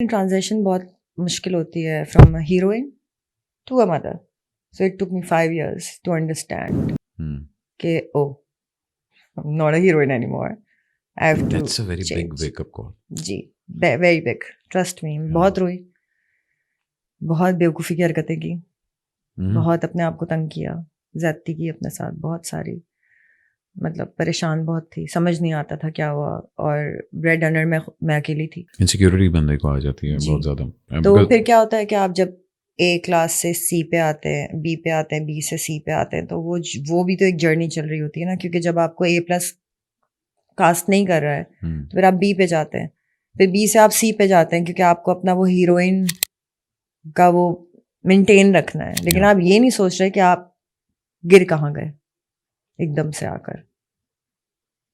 Transition बहुत मुश्किल होती है from a heroine to a mother. So it took me 5 years to understand कि oh, I'm not a heroine anymore. I have to That's a very big change. wake-up call. जी, very big. Trust me. बहुत रोई, बहुत बेवकूफ़ी की हरकतें की, बहुत अपने आप को तंग किया, ज़्यादती की अपने साथ बहुत सारी. मतलब परेशान बहुत थी, समझ नहीं आता था क्या हुआ, और ब्रेड अर्नर में मैं अकेली थी. इनसिक्योरिटी बंदे को आ जाती है बहुत ज़्यादा. तो Because फिर क्या होता है कि आप जब ए क्लास से सी पे आते हैं, बी पे आते हैं, बी से सी पे आते हैं, तो वो भी तो एक जर्नी चल रही होती है ना, क्योंकि जब आपको ए प्लस कास्ट नहीं कर रहा है तो फिर आप बी पे जाते हैं, फिर बी से आप सी पे जाते हैं, क्योंकि आपको अपना वो हीरोइन का वो मेंटेन रखना है. लेकिन आप ये नहीं सोच रहे कि आप गिर कहाँ गए एकदम से आकर.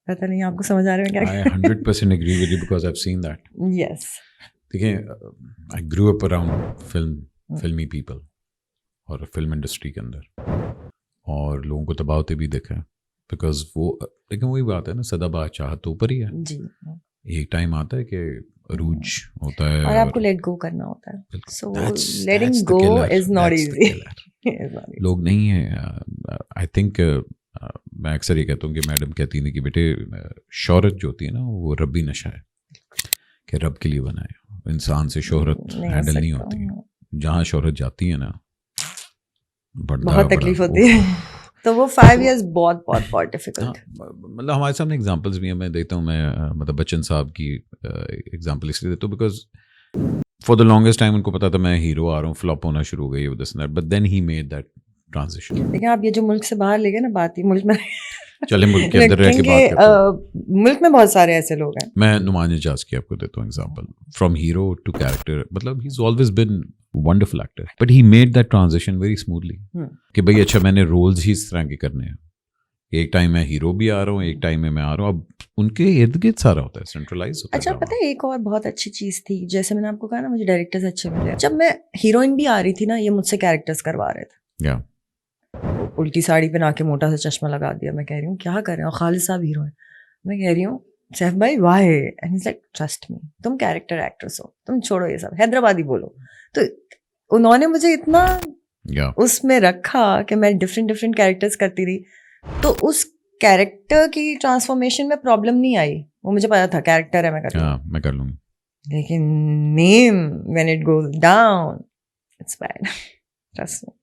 पता नहीं आपको समझ आ रहा है क्या? I 100% agree with you because I've seen that. Yes. देखिए, I grew up around filmy people और फिल्म इंडस्ट्री के अंदर, और लोगों को दबाव भी देखा है. बिकॉज वो, लेकिन वही बात है ना, सदाबहार चाहत तो ऊपर ही है. जी. एक टाइम आता है कि अरूज होता है और आपको लेट गो करना होता है. So letting that's the go killer. is not That's the easy. killer. It's not easy. लोग नहीं है. आई थिंक मैं अक्सर ये कहता हूँ कि मैडम कहती हैं कि बेटे, शोहरत जो होती है ना, वो रब्बी नशा है कि रब के लिए बनाए. इंसान से शोहरत हैंडल नहीं होती. जहाँ शोहरत जाती है ना, बहुत तकलीफ होती है. तो वो 5 years बहुत बहुत बहुत डिफिकल्ट. मतलब हमारे सामने एग्जांपल्स भी हैं. मैं देता हूँ, मैं मतलब बच्चन साहब की एग्जांपल इसलिए देता हूँ because for the longest time उनको पता था मैं हीरो आ रहा हूँ, फ्लॉप होना शुरू हो गई with this that, but then he made that transition. लेकिन आप ये जो मुल्क से बाहर ले गए ना बात, ही मुल्क में चले मुल्क के अंदर रह के बात करते हैं. मुल्क में बहुत सारे ऐसे लोग हैं. मैं नुमान इजाज की आपको देता हूँ example. From hero to character, मतलब ही is always been wonderful actor, but he made that transition very smoothly कि भाई अच्छा, मैंने रोल्स ही इस तरह के करने हैं. एक टाइम मैं हीरो भी आ रहा हूँ, एक टाइम में मैं आ रहा हूँ. अब उनके इर्द गिर्द सारा होता है, सेंट्रलाइज होता है. अच्छा, पता है एक और बहुत अच्छी चीज थी, जैसे मैंने आपको कहा ना, मुझे डायरेक्टर्स अच्छे मिले. जब मैं हीरोइन भी आ रही थी ना, ये मुझसे कैरेक्टर्स करवा रहे थे. या उल्टी साड़ी पहना के मोटा सा चश्मा लगा दिया. मैं कह रही हूँ क्या कर रहे हो, खालिद साहब हीरो है. मैं कह रही हूँ सैफ भाई वाह, and he is like trust me, तुम कैरेक्टर एक्ट्रेस हो, तुम छोड़ो ये सब, हैदराबादी बोलो. तो उन्होंने मुझे इतना उसमें रखा कि मैं डिफरेंट डिफरेंट कैरेक्टर्स करती रही. तो उस कैरेक्टर की ट्रांसफॉर्मेशन में प्रॉब्लम नहीं आई. वो मुझे पता था कैरेक्टर है, मैं कर लूंगी. लेकिन name when it goes down, it's bad. Trust me.